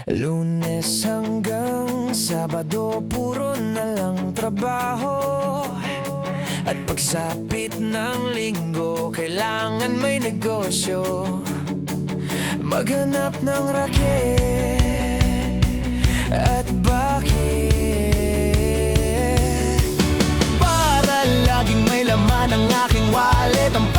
Lunes hanggang Sabado, puro na lang trabaho. At pagsapit ng Linggo, kailangan may negosyo. Maghanap ng raket. At bakit? Para laging may laman ang aking wallet. Ang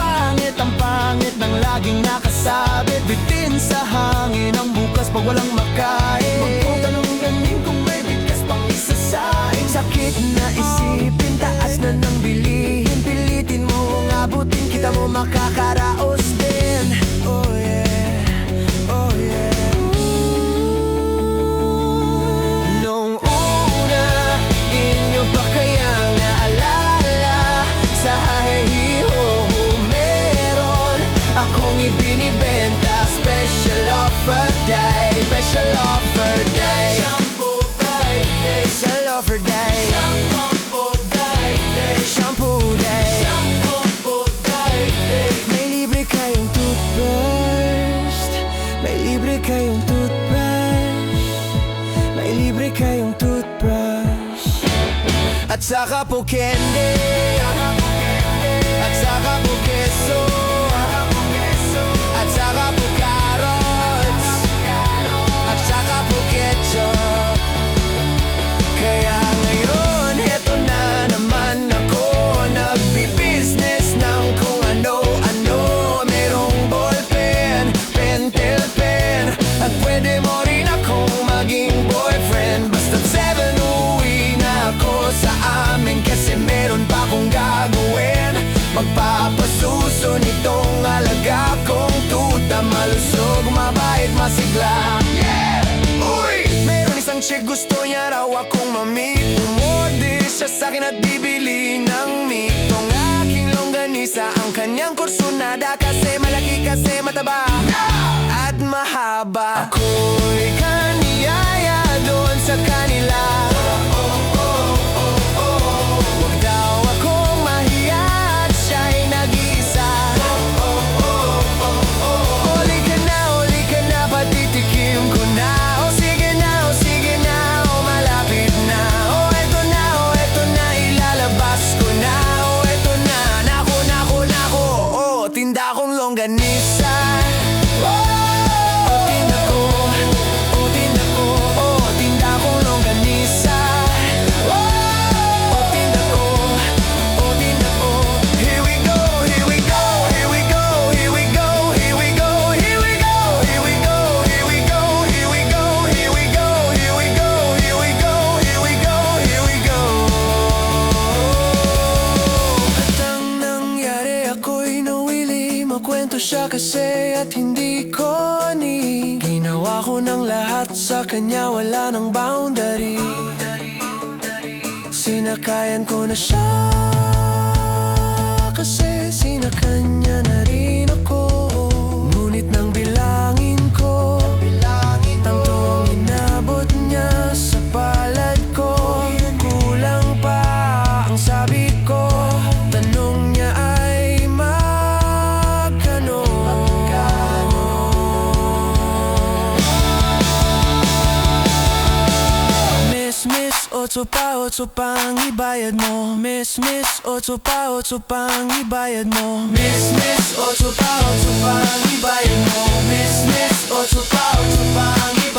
pangit ng laging nakasabit. Bitin sa hangin ang bukas pag walang makain. Magpunta ng ganing kung may bigas pang isasain. Sakit na isipin, taas na ng bilihin. Pilitin mo ang abutin, kita mo makakaraos din. Oh yeah, oh yeah. Nung una, inyo ba kayang naalala? Sa Hahiho meron akong ibinibenta. Special offer day, special offer day. Shampoo Friday, Special offer day, Shampoo Friday, shampoo day. Shampoo Friday. May libre kayong toothbrush. May libre kayong toothbrush. May libre kayong toothbrush. At saka po candy. At saka po keso. At saka po carrots. At saka po ketchup. Kaya ngayon, eto na naman ako. Nagbi-business ng kung ano-ano. Merong ballpen, pentel pen. At pwede mo rin akong maging boyfriend. Basta't 7 uwi na ako sa amin. Kasi meron pa akong gagawin. Magpapasuso nitong alaga kong tuta. Malusog, mabait, masigla. Yeah! Uy! Meron isang chick, gusto niya raw akong ma-meet. Umorder siya sa'kin at bibili ng meat. Tong aking longganisa, ang kanyang kursunada. Kasi malaki, kasi mataba at mahaba. Ako'y kaniyaya doon sa kanila. Huwag daw akong mahiya at siya'y nag-iisa. Huli ka na, patitikim ko na. O sige na, malapit na. O eto na, ilalabas ko na. O eto na, nako. O tinda kong longganisa. O tinda ko, tinda kong longganisa. O tinda ko. Here we go. At ang nangyari, ako'y nawili. Makwento siya kasi at hindi ko ni. Ginawa ko ng lahat sa kanya, wala ng boundary. Sinakayan ko na siya kasi sinakan niya na rin ako. Ngunit nang bilangin ko ang tuwang inabot niya sa palad ko, kulang pa ang sabi ko. Tanong niya ay magkano. Miss, 8 pa ang ibayad mo. Miss, 8 pa ang ibayad mo. Miss, 8 pa ang ibayad mo. Miss, 8 pa ang ibayad mo.